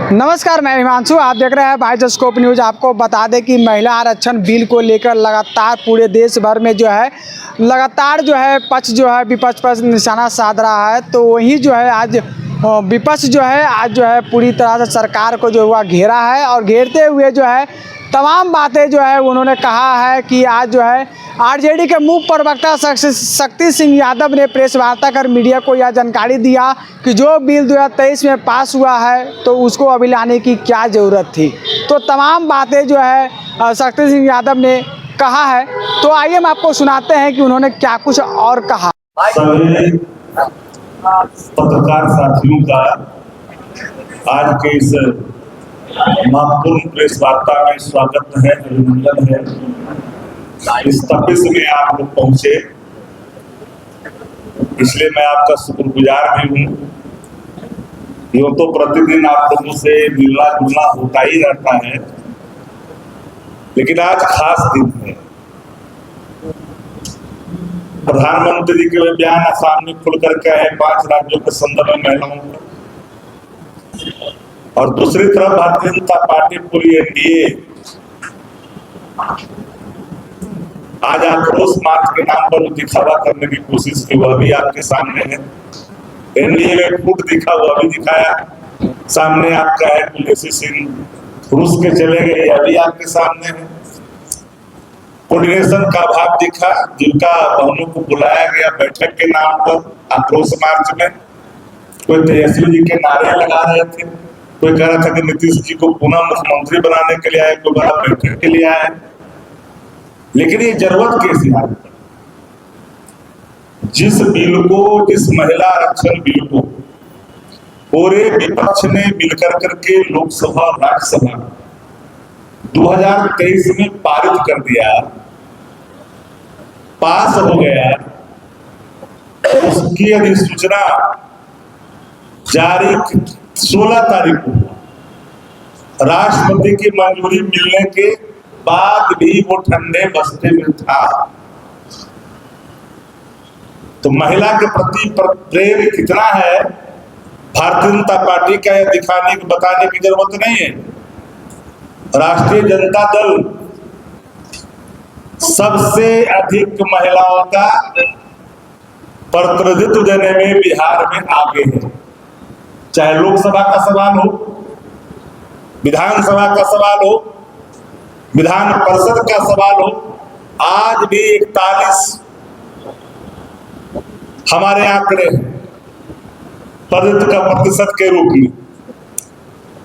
नमस्कार, मैं हिमांशु। आप देख रहे हैं बाइजस्कोप न्यूज़। आपको बता दें कि महिला आरक्षण बिल को लेकर लगातार पूरे देश भर में लगातार पक्ष विपक्ष पर निशाना साध रहा है। तो वही आज विपक्ष आज पूरी तरह से सरकार को घेरा है और घेरते हुए तमाम बातें उन्होंने कहा है कि आज आरजेडी के मुख्य प्रवक्ता शक्ति सिंह यादव ने प्रेस वार्ता कर मीडिया को यह जानकारी दिया कि जो बिल 2023 में पास हुआ है तो उसको अभी लाने की क्या ज़रूरत थी। तो तमाम बातें शक्ति सिंह यादव ने कहा है। तो आइए हम आपको सुनाते हैं कि उन्होंने क्या कुछ और कहा। सभी पत्रकार साथियों का आज के इस महत्वपूर्ण प्रेस वार्ता में स्वागत है, अभिनंदन है। इस तपिश में आप लोग पहुंचे, इसलिए मैं आपका शुक्रगुजार भी हूँ। यूँ तो प्रतिदिन आप लोगों से मिलना जुलना होता ही रहता है, लेकिन आज खास दिन है। प्रधानमंत्री जी के बयान असम में खुलकर के है 5 राज्यों के संदर्भ में महिलाओं का, और दूसरी तरफ भारतीय जनता पार्टी पूरी एनडीए आज आक्रोश मार्च के नाम पर दिखावा करने की कोशिश की, वह भी आपके सामने है। एनडीए में फूट दिखा, वह भी दिखाया सामने आपका है। तुलसी सिंह रूस के चले गए, यह भी आपके सामने है। कोऑर्डिनेशन का अभाव दिखा, जिनका बहनों को बुलाया गया बैठक के नाम पर आक्रोश मार्च में। कोई तेजस्वी जी के नारे लगा रहे थे, कोई कह रहा था कि नीतीश जी को पुनः मुख्यमंत्री बनाने के लिए आए, कोई बड़ा बैठक के लिए आए। लेकिन ये जरूरत कैसी है? जिस बिल को, जिस महिला आरक्षण बिल को पूरे विपक्ष ने मिलकर करके लोकसभा और राज्यसभा 2023 में पारित कर दिया, पास हो गया, उसकी अधिसूचना जारी 16 तारीख को राष्ट्रपति की मंजूरी मिलने के बाद भी वो ठंडे बस्ते में था। तो महिला के प्रति प्रेम कितना है भारतीय जनता पार्टी का, यह दिखाने की बताने की जरूरत नहीं है। राष्ट्रीय जनता दल सबसे अधिक महिलाओं का प्रतिनिधित्व देने में बिहार में आगे है। चाहे लोकसभा का सवाल हो, विधानसभा का सवाल हो, विधान परिषद का सवाल हो, आज भी 41 हमारे आंकड़े प्रतिशत के रूप में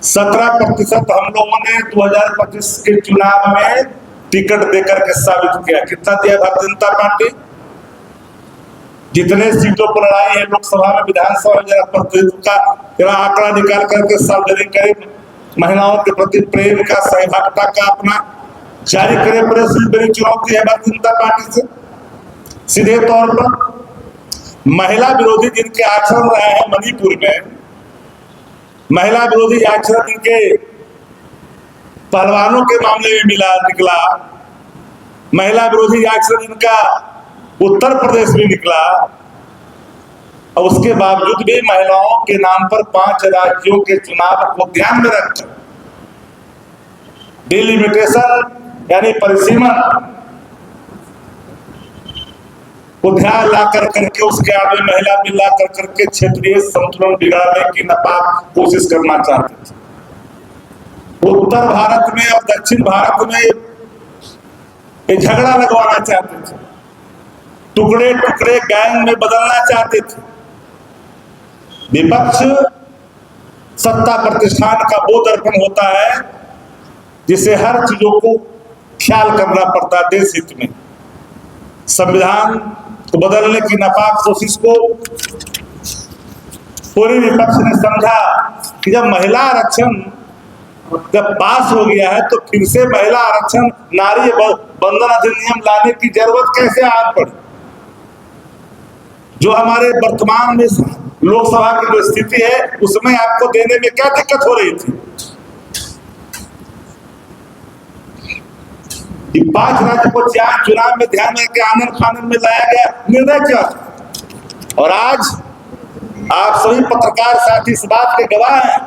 17% हम लोगों ने 2025 के चुनाव में टिकट देकर के साबित किया। कितना दिया भारतीय जनता पार्टी? जितने सीटों पर लड़ाई है लोकसभा में, विधानसभा में, जरा प्रतिनिधित्व का आंकड़ा निकाल करके सार्वजनिक करें। महिलाओं के प्रति प्रेम का, सहभागिता का अपना जारी करें। प्रेस बड़ी चुनौती है भारतीय जनता पार्टी से। सीधे तौर पर महिला विरोधी जिनके आचरण रहे हैं मणिपुर में, महिला विरोधी आचरण इनके पहलवानों के मामले में निकला, महिला विरोधी आचरण इनका उत्तर प्रदेश में निकला, और उसके बावजूद भी महिलाओं के नाम पर 5 राज्यों के चुनाव को ध्यान में रखकर डिलिमिटेशन यानी परिसीमन को ध्यान ला करके उसके आगे महिला मिला करके क्षेत्रीय संतुलन बिगाड़ने की नापाक कोशिश करना चाहते थे। उत्तर भारत में और दक्षिण भारत में ये झगड़ा लगवाना चाहते थे, टुकड़े टुकड़े गैंग में बदलना चाहते थे। विपक्ष सत्ता प्रतिष्ठान का वो दर्पण होता है जिसे हर चीजों को ख्याल करना पड़ता है देश हित में। संविधान को बदलने की नापाक कोशिश को पूरे विपक्ष ने समझा कि जब महिला आरक्षण जब पास हो गया है तो फिर से महिला आरक्षण, नारी बंधन अधिनियम लाने की जरूरत कैसे आ पड़ी। जो हमारे वर्तमान में लोकसभा की जो स्थिति है उसमें आपको देने में क्या दिक्कत हो रही थी? 5 राज्य को चुनाव में ध्यान में आनंद फानंद में लाया गया निर्णय क्या? और आज आप सभी पत्रकार साथी इस बात के गवाह हैं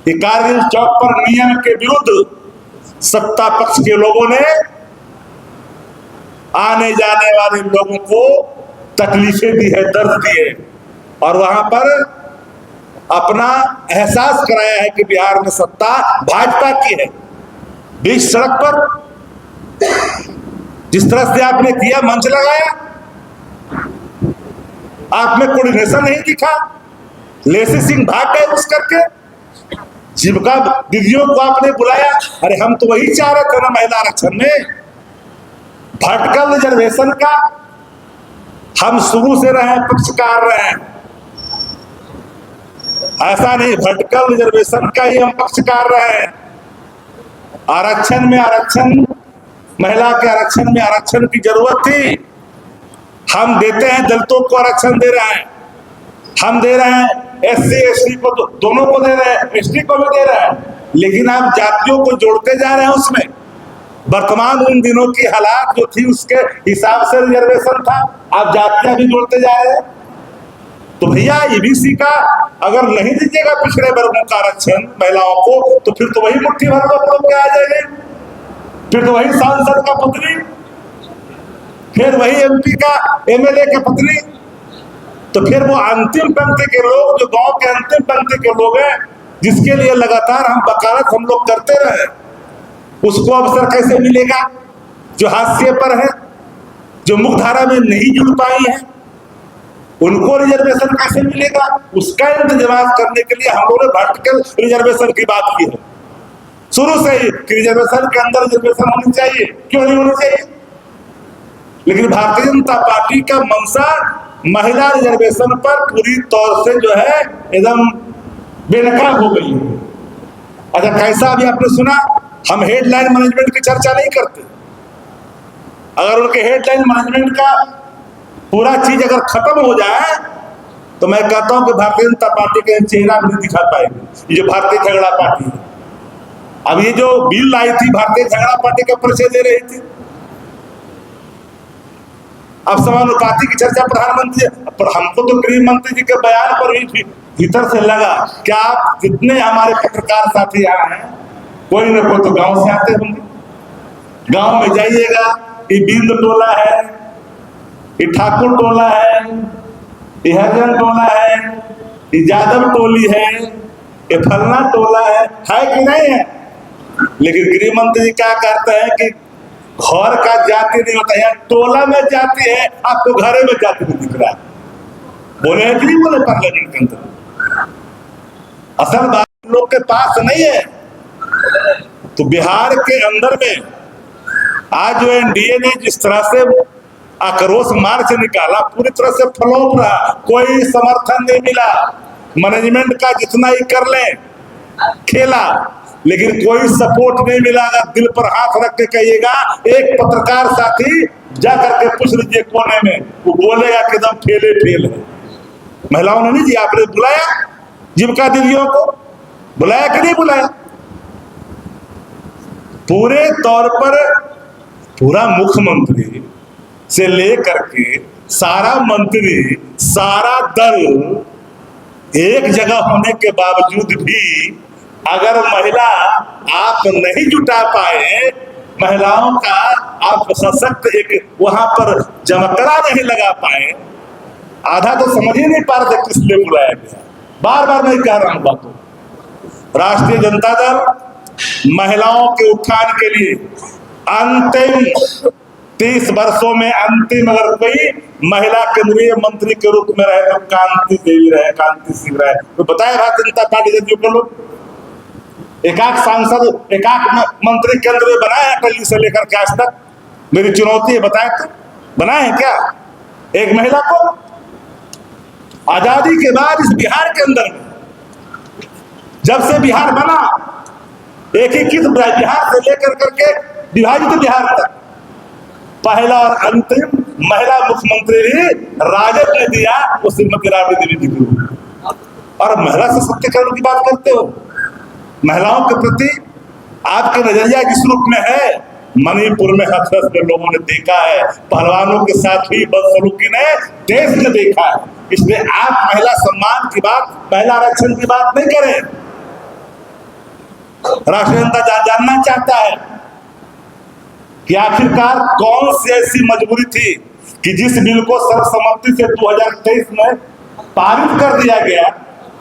कि कारगिल चौक पर नियम के विरुद्ध सत्ता पक्ष के लोगों ने आने जाने वाले लोगों को तकलीफें दी है, दर्द दिए, और वहां पर अपना एहसास कराया है कि बिहार में सत्ता भाजपा की है। बीच सड़क पर जिस तरह से आपने किया, मंच लगाया, आप में कोऑर्डिनेशन नहीं दिखा, लेसी सिंह भाग गए घुस करके, जीविका दीदियों को आपने बुलाया। अरे हम तो वही चाह रहे थे ना महिला आरक्षण में, वर्टिकल रिजर्वेशन का हम शुरू से रहे पक्षकार रहे हैं, ऐसा नहीं, वर्टिकल रिजर्वेशन का ही हम पक्षकार रहे हैं। आरक्षण में आरक्षण, महिला के आरक्षण में आरक्षण की जरूरत थी, हम देते हैं, दलितों को आरक्षण दे रहे हैं, हम दे रहे हैं SC ST को, दोनों को दे रहे हैं, ST को भी दे रहे हैं, लेकिन आप जातियों को जोड़ते जा रहे हैं उसमें। वर्तमान उन दिनों की हालात जो थी उसके हिसाब से रिजर्वेशन था, आप जातियां भी जोड़ते जा रहे हैं। तो भैया EBC का अगर नहीं दीजिएगा पिछड़े वर्गों का आरक्षण महिलाओं को, तो फिर तो वही मुट्ठी भर लोग के आ जाएंगे, फिर तो वही सांसद का पुत्री, फिर वही MP का MLA का पत्नी, तो फिर वो अंतिम पंक्ति के लोग, जो गांव के अंतिम पंक्ति के लोग हैं, जिसके लिए लगातार हम वकालत हम लोग करते रहे, उसको अवसर कैसे मिलेगा? जो हाशिए पर है, जो मुख्यधारा में नहीं जुड़ पाई है, उनको रिजर्वेशन कैसे मिलेगा? उसका इंतजाम करने के लिए हम लोगों ने वर्टिकल रिजर्वेशन की बात की है शुरू से ही, कि रिजर्वेशन के अंदर रिजर्वेशन होनी चाहिए, क्यों नहीं होनी चाहिए। लेकिन भारतीय जनता पार्टी का मंशा महिला रिजर्वेशन पर पूरी तौर से जो है एकदम बेनकाब हो गई है। अच्छा, कैसा अभी आपने सुना, हम हेडलाइन मैनेजमेंट की चर्चा नहीं करते। अगर उनके हेडलाइन मैनेजमेंट का पूरा चीज अगर खत्म हो जाए, तो मैं कहता हूं कि भारतीय जनता पार्टी का चेहरा भी नहीं दिखा पाएगी। ये जो भारतीय झगड़ा पार्टी है, अब ये जो बिल आई थी भारतीय झगड़ा पार्टी का परिचय दे रही थी। अब समानुपाती की चर्चा प्रधानमंत्री, पर हमको तो गृह मंत्री जी के बयान पर ही भीतर से लगा कि आप जितने हमारे पत्रकार साथी आए हैं, कोई न कोई तो गांव से आते होंगे। गांव में जाइएगा, ये बिंद टोला है, ये ठाकुर टोला है, ये हरिजन टोला है, ये यादव टोली है, ये फलना टोला है कि नहीं है? लेकिन गृह मंत्री जी क्या करते हैं कि घर का जाति नहीं होता है, टोला में जाति है, आपको घरे में जाति नहीं दिख रहा है। बोले हैं कि नहीं बोले पार्लियामेंट के अंदर? असल बात लोग के पास नहीं है। तो बिहार के अंदर में आज जो NDA ने जिस तरह से आक्रोश मार्च निकाला, पूरी तरह से फ्लॉप रहा, कोई समर्थन नहीं मिला। मैनेजमेंट का जितना ही कर ले खेला, लेकिन कोई सपोर्ट नहीं मिला। अगर दिल पर हाथ रख के कहिएगा, एक पत्रकार साथी जा करके पूछ लीजिए कोने में, वो बोलेगा कि एकदम फेल है। महिलाओं ने नहीं जी, आपने बुलाया जीविका दीदियों को, बुलाया कि नहीं बुलाया? पूरे तौर पर पूरा मुख्यमंत्री से लेकर के सारा मंत्री, सारा दल एक जगह होने के बावजूद भी अगर महिला आप नहीं जुटा पाए, महिलाओं का आप सशक्त एक वहां पर जमकड़ा नहीं लगा पाए, आधा तो समझ ही नहीं पा रहे थे किस लिए बुलाया गया। बार बार मैं कह रहा हूं बातों, राष्ट्रीय जनता दल महिलाओं के उत्थान के लिए अंतिम 30 वर्षों में अंतिम अगर कोई महिला केंद्रीय मंत्री के रूप में रहे तो कांति देवी रहे, कांति सिंह रहे। तो बताया भारतीय जनता पार्टी के लोग एकाक सांसद, एकाक मंत्री केंद्र में बनाए हैं दिल्ली से लेकर के आज तक। मेरी चुनौती है, बताए तो बनाए हैं क्या एक महिला को? आजादी के बाद इस बिहार के अंदर में जब से बिहार बना, एक ही किस बिहार से लेकर करके विभाजित बिहार तक पहला और अंतिम महिला मुख्यमंत्री भी राजद ने दिया, वो श्रीमती राबड़ी देवी जी को। और महिला सशक्तिकरण की बात करते हो, महिलाओं के प्रति आपके नजरिया जिस रूप में है, मणिपुर में हथरस में लोगों ने देखा है, पहलवानों के साथ भी बदसलूकी ने देश ने देखा है। इसलिए आप महिला सम्मान की बात, महिला आरक्षण की बात नहीं करें। राष्ट्रीय जनता जानना चाहता है कि आखिरकार कौन सी ऐसी मजबूरी थी कि जिस बिल को सर्वसम्मति से 2023 में पारित कर दिया गया,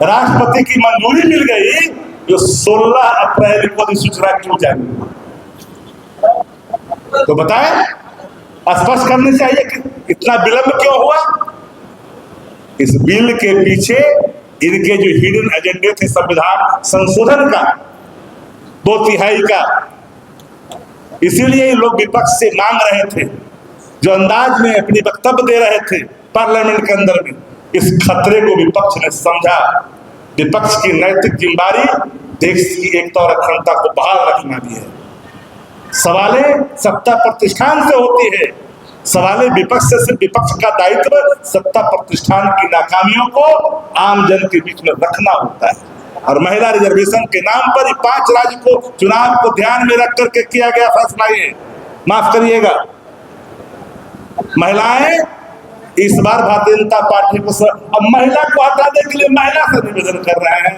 राष्ट्रपति की मंजूरी मिल गई, जो 16 अप्रैल को अधिसूचना क्यों जारी? तो बताएं, स्पष्ट करनी चाहिए कि इतना विलंब क्यों हुआ। इस बिल के पीछे इनके जो हिडन एजेंडे थे संविधान संशोधन का, 2/3 का, इसीलिए लोग विपक्ष से मांग रहे थे, जो अंदाज में अपनी वक्तव्य दे रहे थे पार्लियामेंट के अंदर में, इस खतरे को विपक्ष ने समझा। विपक्ष की नैतिक जिम्मेदारी देश की एकता और अखंडता को बहाल रखना भी है। सवालें सत्ता प्रतिष्ठान से होती है, सवालें विपक्ष से सिर्फ विपक्ष का दायित्व सत्ता प्रतिष्ठान की नाकामियों को आम जन के बीच में रखना होता है। और महिला रिजर्वेशन के नाम पर 5 राज्य को चुनाव को ध्यान में रख करके किया गया फैसला, ये माफ करिएगा, महिलाएं इस बार भारतीय जनता पार्टी को अब महिला को हटाने के लिए महिला से निवेदन कर रहे हैं।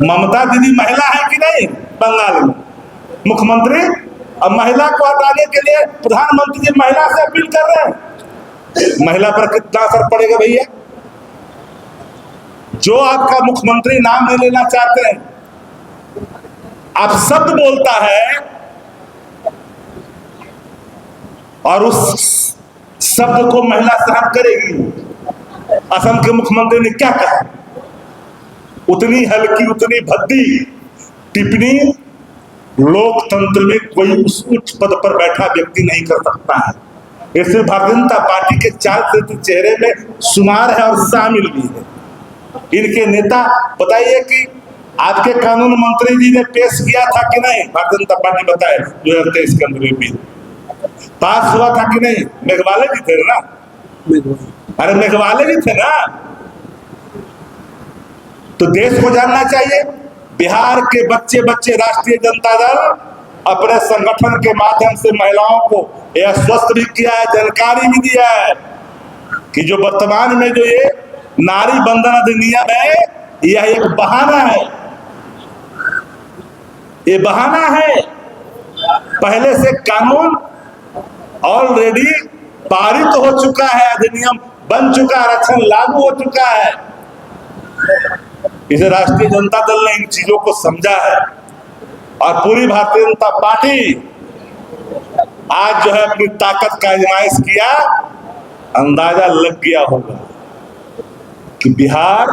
ममता दीदी महिला है कि नहीं? बंगाल में मुख्यमंत्री अब महिला को हटाने के लिए प्रधानमंत्री जी महिला से अपील कर रहे हैं। महिला पर कितना असर पड़ेगा भैया? जो आपका मुख्यमंत्री नाम नहीं लेना चाहते हैं, आप शब्द बोलता है और उस शब्द को महिला सहन करेगी। असम के मुख्यमंत्री ने क्या कहा? उतनी हल्की उतनी भद्दी टिप्पणी लोकतंत्र में कोई उस उच्च पद पर बैठा व्यक्ति नहीं कर सकता है। ये सिर्फ भारतीय जनता पार्टी के 4 चेहरे में शुमार है और शामिल भी है। इनके नेता बताइए कि आपके कानून मंत्री जी ने पेश किया था कि नहीं? भारतीय जनता पार्टी बताए 2023 के अंदर बिल पास हुआ था कि नहीं? मेघवाले भी थे ना? अरे मेघवाले भी थे ना? तो देश को जानना चाहिए। बिहार के बच्चे राष्ट्रीय जनता दल अपने संगठन के माध्यम से महिलाओं को यह आश्वस्त भी किया है, जानकारी भी दिया है कि जो वर्तमान में जो ये नारी बंधन अधिनियम है, यह एक बहाना है। ये बहाना है। पहले से कानून ऑलरेडी पारित हो चुका है, अधिनियम बन चुका, आरक्षण लागू हो चुका है। इसे राष्ट्रीय जनता दल ने इन चीजों को समझा है और पूरी भारतीय जनता पार्टी आज जो है अपनी ताकत का आजमाइश किया। अंदाजा लग गया होगा कि बिहार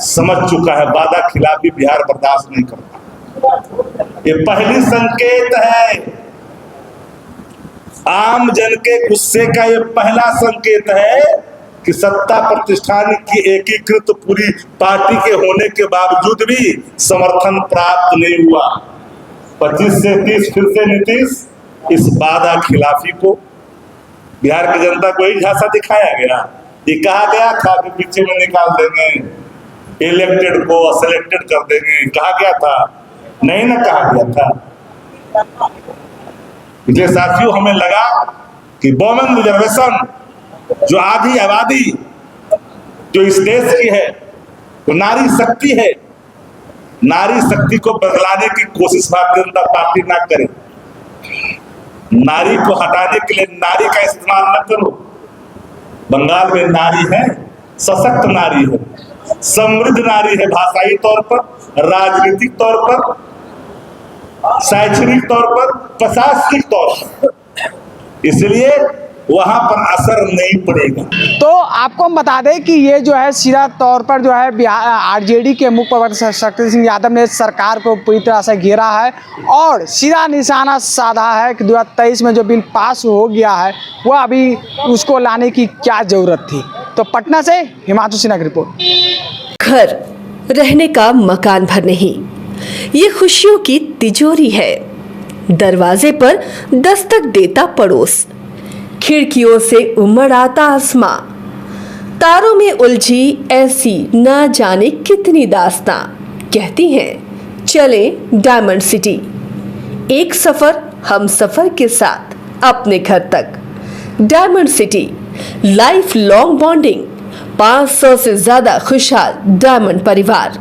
समझ चुका है, वादा खिलाफी बिहार बर्दाश्त नहीं करता। ये पहली संकेत है, आम जन के गुस्से का ये पहला संकेत है कि सत्ता प्रतिष्ठान की एकीकृत पूरी पार्टी के होने के बावजूद भी समर्थन प्राप्त नहीं हुआ। 25 से 30 फिर से नीतीश इस वादा खिलाफी को बिहार की जनता को ही झांसा दिखाया गया। ये कहा गया था कि पीछे में निकाल देंगे, इलेक्टेड को सिलेक्टेड कर देंगे, कहा गया था? नहीं ना कहा गया था। इसलिए साथियों, हमें लगा कि वोमेन रिजर्वेशन जो आधी आबादी जो इस देश की है, तो नारी शक्ति है, नारी शक्ति को बदलाने की कोशिश भारतीय जनता पार्टी ना करे। नारी को हटाने के लिए नारी का इस्तेमाल न करो। बंगाल में नारी है, सशक्त नारी है, समृद्ध नारी है, भाषाई तौर पर, राजनीतिक तौर पर, शैक्षणिक तौर पर, प्रशासनिक तौर पर। इसलिए वहां पर असर नहीं पड़ेगा। तो आपको हम बता दें कि ये जो है सीधा तौर पर जो है बिहार आरजेडी के मुख्य प्रवक्ता शक्ति सिंह यादव ने सरकार को पूरी तरह से घेरा है और सीधा निशाना साधा है कि 2023 में जो बिल पास हो गया है वह अभी उसको लाने की क्या जरूरत थी। तो पटना से हिमांशु सिन्हा की रिपोर्ट। घर रहने का मकान भर नहीं, ये खुशियों की तिजोरी है। दरवाजे पर दस्तक देता पड़ोस, खिड़कियों से उमड़ आता आसमां, तारों में उलझी ऐसी न जाने कितनी दास्तां। कहती हैं चले डायमंड सिटी, एक सफर हम सफर के साथ अपने घर तक। Diamond city, life long bonding, 500 से ज्यादा खुशहाल डायमंड परिवार।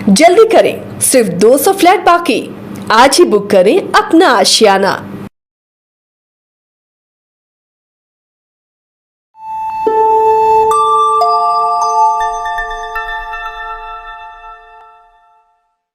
जल्दी करें, सिर्फ 200 फ्लैट बाकी। आज ही बुक करें अपना आशियाना।